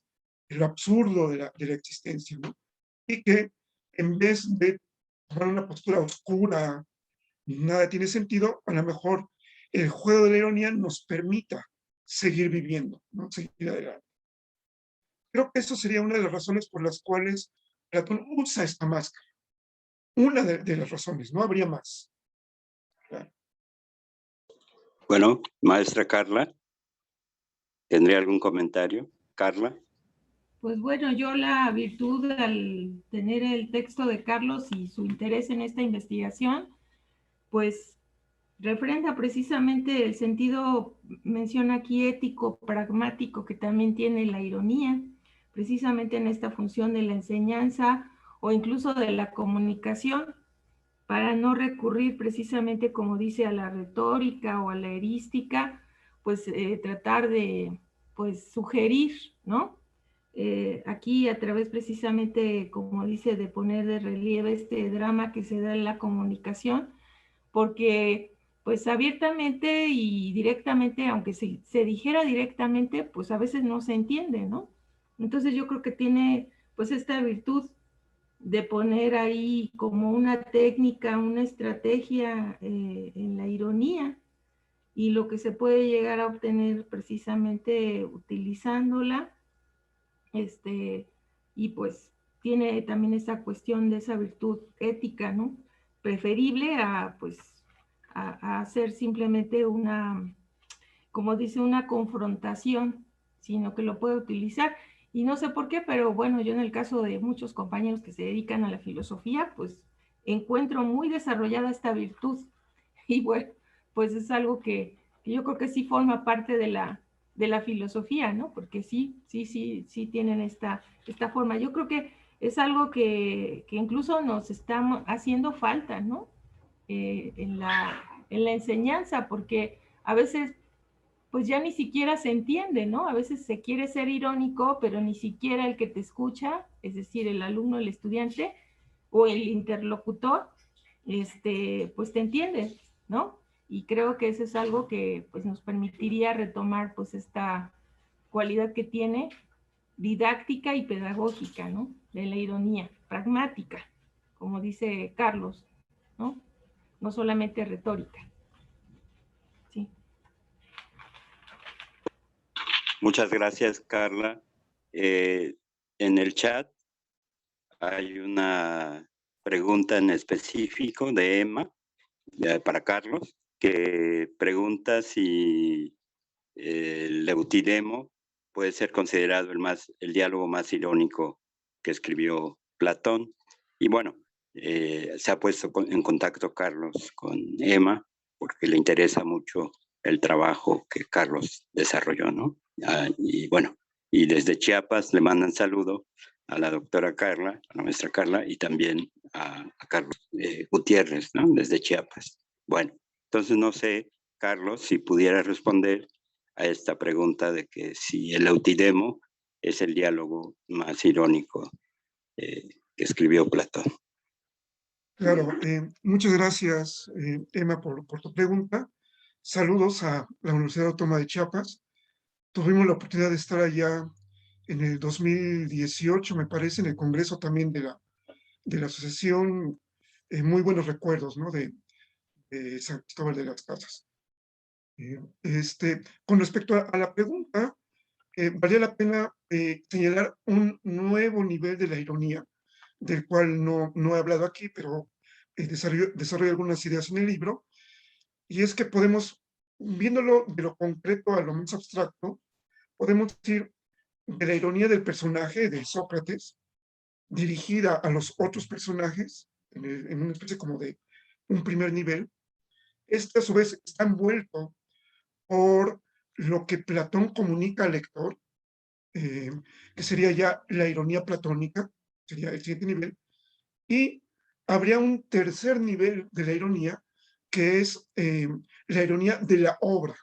el absurdo de la existencia, ¿no? Y que en vez de tomar una postura oscura, nada tiene sentido, a lo mejor el juego de la ironía nos permita seguir viviendo, ¿no? Seguir adelante. Creo que eso sería una de las razones por las cuales Platón usa esta máscara. Una de las razones, no habría más. Claro. Bueno, maestra Carla, ¿tendría algún comentario? Carla. Pues bueno, yo la virtud al tener el texto de Carlos y su interés en esta investigación, pues refrenda precisamente el sentido, menciona aquí ético, pragmático, que también tiene la ironía, precisamente en esta función de la enseñanza o incluso de la comunicación, para no recurrir precisamente, como dice, a la retórica o a la erística, pues tratar de pues sugerir, ¿no? Aquí a través precisamente, como dice, de poner de relieve este drama que se da en la comunicación, porque pues abiertamente y directamente, aunque se dijera directamente, pues a veces no se entiende, ¿no? Entonces yo creo que tiene pues esta virtud de poner ahí como una técnica, una estrategia en la ironía, y lo que se puede llegar a obtener precisamente utilizándola, y pues tiene también esa cuestión de esa virtud ética, ¿no? Preferible a pues a hacer simplemente una, como dice, una confrontación, sino que lo puede utilizar. Y no sé por qué, pero bueno, yo en el caso de muchos compañeros que se dedican a la filosofía, pues encuentro muy desarrollada esta virtud. Y bueno, pues es algo que yo creo que sí forma parte de la filosofía, ¿no? Porque sí tienen esta forma. Yo creo que es algo que incluso nos está haciendo falta, ¿no? En la enseñanza, porque a veces pues ya ni siquiera se entiende, ¿no? A veces se quiere ser irónico, pero ni siquiera el que te escucha, es decir, el alumno, el estudiante o el interlocutor, pues te entiende, ¿no? Y creo que eso es algo que pues nos permitiría retomar pues esta cualidad que tiene didáctica y pedagógica, ¿no? De la ironía, pragmática, como dice Carlos, ¿no? No solamente retórica. Sí. Muchas gracias, Carla. En el chat hay una pregunta en específico de Emma, para Carlos, que pregunta si el Eutidemo puede ser considerado el diálogo más irónico que escribió Platón. Y bueno, se ha puesto en contacto Carlos con Emma porque le interesa mucho el trabajo que Carlos desarrolló, ¿no? Y bueno, y desde Chiapas le mandan saludo a la doctora Carla, a la maestra Carla, y también a Carlos Gutiérrez, ¿no? Desde Chiapas. Bueno, entonces no sé, Carlos, si pudiera responder a esta pregunta de que si el Eutidemo es el diálogo más irónico que escribió Platón. Claro, muchas gracias, Emma, por tu pregunta. Saludos a la Universidad Autónoma de Chiapas. Tuvimos la oportunidad de estar allá en el 2018, me parece, en el Congreso también de la asociación. Muy buenos recuerdos, ¿no? De San Cristóbal de las Casas. Con respecto a la pregunta, valía la pena señalar un nuevo nivel de la ironía, del cual no he hablado aquí, pero desarrollo algunas ideas en el libro, y es que podemos, viéndolo de lo concreto a lo más abstracto, podemos decir de la ironía del personaje de Sócrates, dirigida a los otros personajes, en una especie como de un primer nivel. Este a su vez está envuelto por lo que Platón comunica al lector, que sería ya la ironía platónica, sería el siguiente nivel, y habría un tercer nivel de la ironía, que es la ironía de la obra.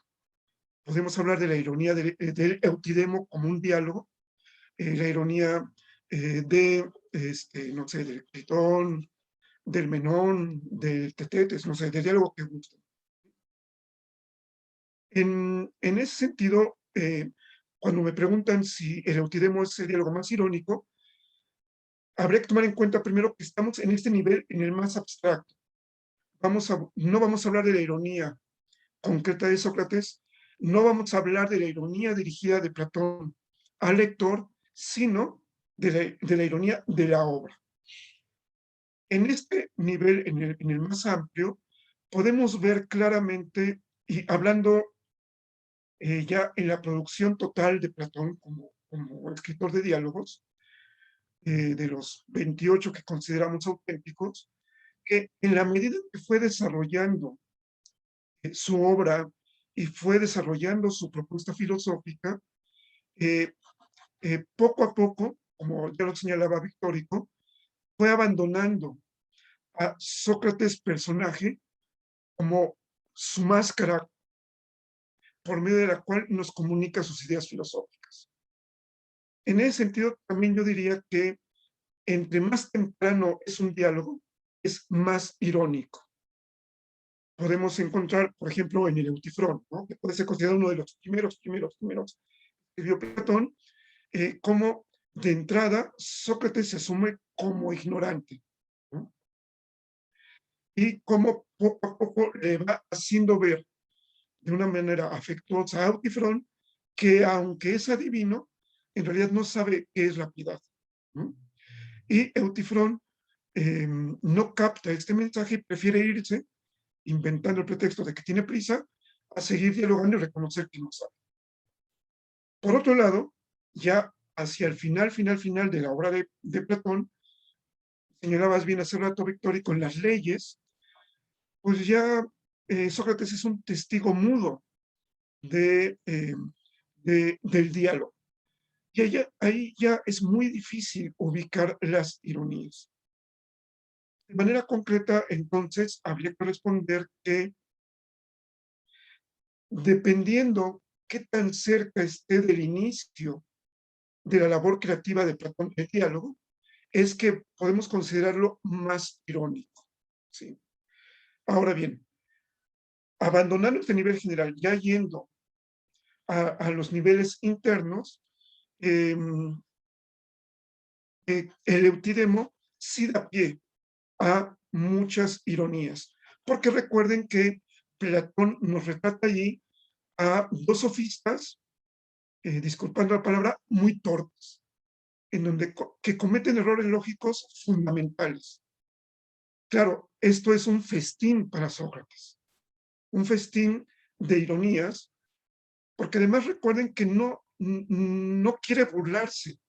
Podemos hablar de la ironía del Eutidemo como un diálogo, la ironía no sé, del Tritón, del Menón, del Tetetes, no sé, del diálogo que guste. En ese sentido, cuando me preguntan si el Eutidemo es el diálogo más irónico, habría que tomar en cuenta primero que estamos en este nivel, en el más abstracto. No vamos a hablar de la ironía concreta de Sócrates, no vamos a hablar de la ironía dirigida de Platón al lector, sino de la ironía de la obra. En este nivel, en el más amplio, podemos ver claramente, y hablando ya en la producción total de Platón como escritor de diálogos, de los 28 que consideramos auténticos, que en la medida que fue desarrollando su obra y fue desarrollando su propuesta filosófica, poco a poco, como ya lo señalaba Victórico, fue abandonando a Sócrates personaje como su máscara por medio de la cual nos comunica sus ideas filosóficas. En ese sentido, también yo diría que entre más temprano es un diálogo, es más irónico. podemos encontrar, por ejemplo, en el Eutifrón, ¿no? Que puede ser considerado uno de los primeros que vio Platón, como de entrada Sócrates se asume como ignorante, ¿no? Y cómo poco a poco le va haciendo ver de una manera afectuosa a Eutifrón que aunque es adivino, en realidad no sabe qué es la piedad, ¿no? Y Eutifrón no capta este mensaje y prefiere irse inventando el pretexto de que tiene prisa a seguir dialogando y reconocer que no sabe. Por otro lado, ya hacia el final de la obra de Platón, señalabas bien hace rato, Víctor, y con las leyes, pues ya Sócrates es un testigo mudo del diálogo. Y ahí ya es muy difícil ubicar las ironías. De manera concreta, entonces, habría que responder que dependiendo qué tan cerca esté del inicio de la labor creativa de Platón, el diálogo, es que podemos considerarlo más irónico, ¿sí? Ahora bien, abandonando este nivel general, ya yendo a los niveles internos, el Eutidemo sí da pie a muchas ironías, porque recuerden que Platón nos retrata allí a dos sofistas, disculpando la palabra, muy torpes, en donde que cometen errores lógicos fundamentales. Claro, esto es un festín para Sócrates, un festín de ironías, porque además recuerden que no quiere burlarse,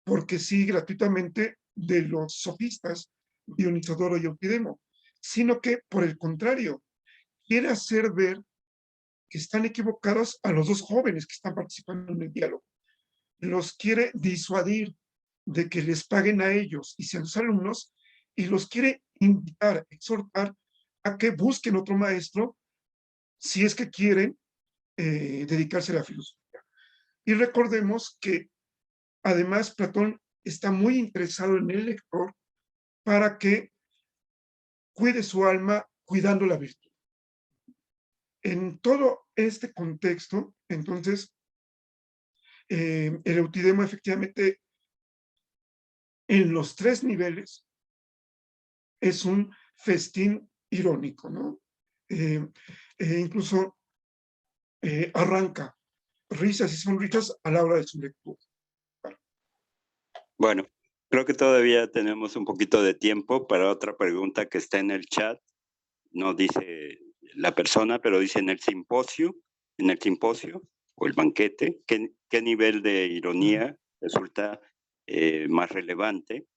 porque sí gratuitamente de los sofistas Dionисodoro y Eutidemo, sino que por el contrario, quiere hacer ver que están equivocados a los dos jóvenes que están participando en el diálogo. Los quiere disuadir de que les paguen a ellos y sean sus alumnos, y los quiere invitar, exhortar a que busquen otro maestro si es que quieren dedicarse a la filosofía. Y recordemos que además Platón está muy interesado en el lector para que cuide su alma cuidando la virtud. En todo este contexto, entonces, el Eutidemo efectivamente en los tres niveles es un festín irónico, ¿no? Incluso arranca risas y sonrisas a la hora de su lectura. Bueno, creo que todavía tenemos un poquito de tiempo para otra pregunta que está en el chat. No dice la persona, pero dice en el simposio o el banquete, ¿qué nivel de ironía resulta más relevante?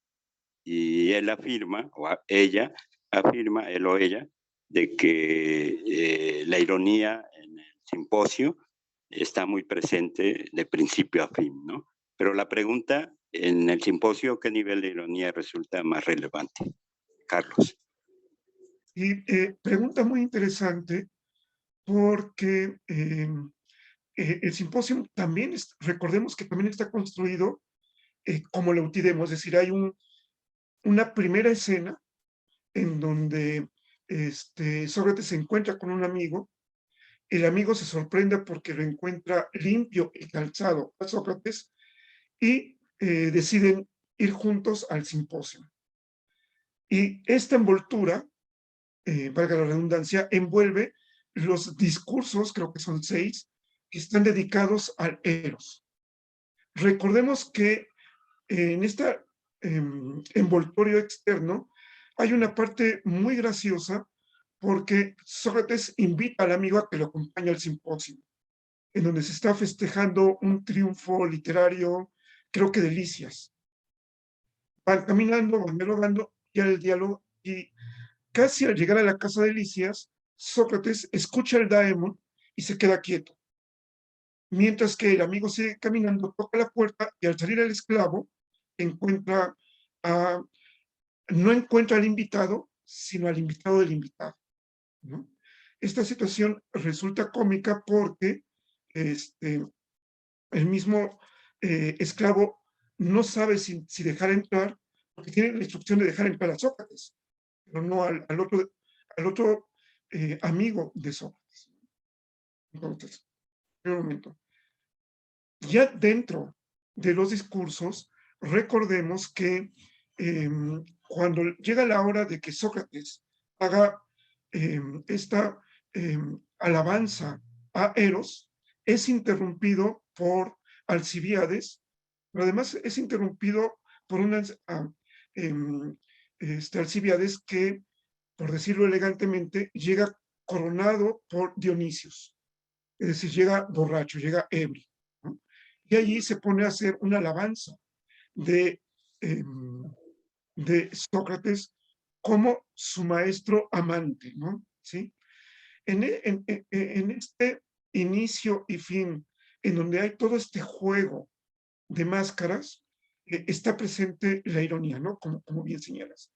Y él afirma, él o ella, de que la ironía en el simposio está muy presente de principio a fin, ¿no? Pero la pregunta, en el simposio, ¿qué nivel de ironía resulta más relevante? Carlos. Y pregunta muy interesante porque el simposio también, recordemos que también está construido como el Eutidemo, es decir, hay una primera escena en donde Sócrates se encuentra con un amigo, el amigo se sorprende porque lo encuentra limpio y calzado a Sócrates y deciden ir juntos al simposio. Y esta envoltura, valga la redundancia, envuelve los discursos, creo que son 6, que están dedicados al Eros. Recordemos que en este envoltorio externo hay una parte muy graciosa porque Sócrates invita al amigo a que lo acompañe al simposio, en donde se está festejando un triunfo literario, creo que de Lisias. Van caminando, van dialogando, y al diálogo, y casi al llegar a la casa de Lisias, Sócrates escucha el daemon y se queda quieto. Mientras que el amigo sigue caminando, toca la puerta y al salir el esclavo, no encuentra al invitado, sino al invitado del invitado, ¿no? Esta situación resulta cómica porque el mismo esclavo no sabe si dejar entrar, porque tiene la instrucción de dejar entrar a Sócrates, pero no al otro al otro amigo de Sócrates. Entonces, un momento. Ya dentro de los discursos, recordemos que cuando llega la hora de que Sócrates haga esta alabanza a Eros, es interrumpido por Alcibíades, pero además es interrumpido por Alcibíades que, por decirlo elegantemente, llega coronado por Dionisios, es decir, llega borracho, llega ebrio, ¿no? Y allí se pone a hacer una alabanza de Sócrates como su maestro amante, ¿no? ¿Sí? En este inicio y fin, en donde hay todo este juego de máscaras, está presente la ironía, ¿no? Como bien señalas.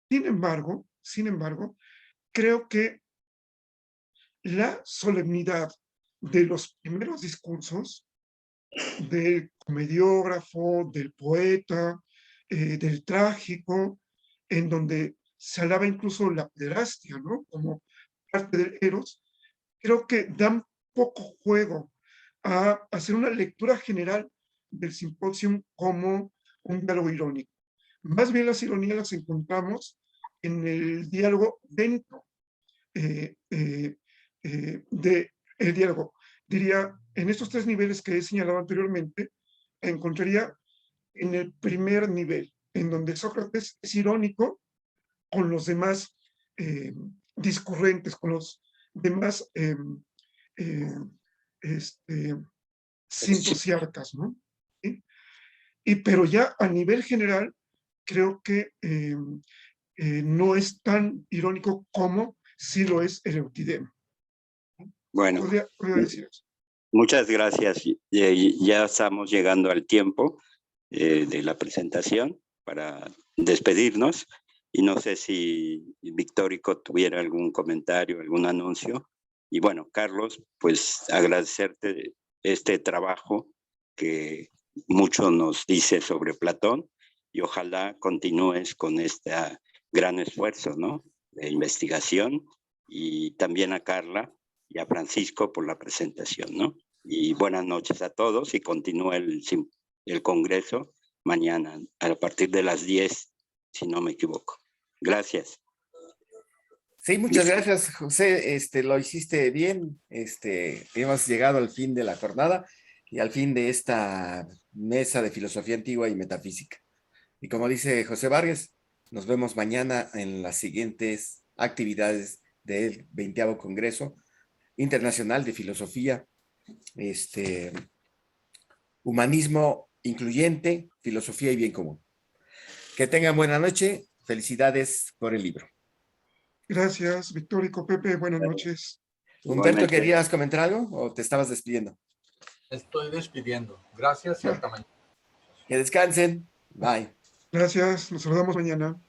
Sin embargo, creo que la solemnidad de los primeros discursos del comediógrafo, del poeta, del trágico, en donde se alaba incluso la pederastia, ¿no? Como parte del Eros, creo que dan poco juego a hacer una lectura general del simposium como un diálogo irónico. Más bien las ironías las encontramos en el diálogo dentro del diálogo. Diría, en estos tres niveles que he señalado anteriormente, encontraría en el primer nivel, en donde Sócrates es irónico con los demás discurrentes, con los demás simposiarcas, ¿no? ¿Sí? Pero ya a nivel general, creo que no es tan irónico como si lo es el Eutidemo. Bueno, podría decir eso. Muchas gracias. Ya estamos llegando al tiempo de la presentación para despedirnos. Y no sé si Victórico tuviera algún comentario, algún anuncio. Y bueno, Carlos, pues agradecerte este trabajo que mucho nos dice sobre Platón y ojalá continúes con este gran esfuerzo, ¿no? De investigación, y también a Carla y a Francisco por la presentación, ¿no? Y buenas noches a todos y continúa el congreso mañana a partir de las 10, si no me equivoco. Gracias. Sí, muchas gracias, José. Lo hiciste bien. Hemos llegado al fin de la jornada y al fin de esta mesa de filosofía antigua y metafísica. Y como dice José Vargas, nos vemos mañana en las siguientes actividades del 20º Congreso Internacional de Filosofía, Humanismo Incluyente, Filosofía y Bien Común. Que tengan buena noche. Felicidades por el libro. Gracias, Victórico, Pepe, buenas noches. Humberto, ¿querías comentar algo o te estabas despidiendo? Estoy despidiendo. Gracias y hasta mañana. Que descansen. Bye. Gracias, nos saludamos mañana.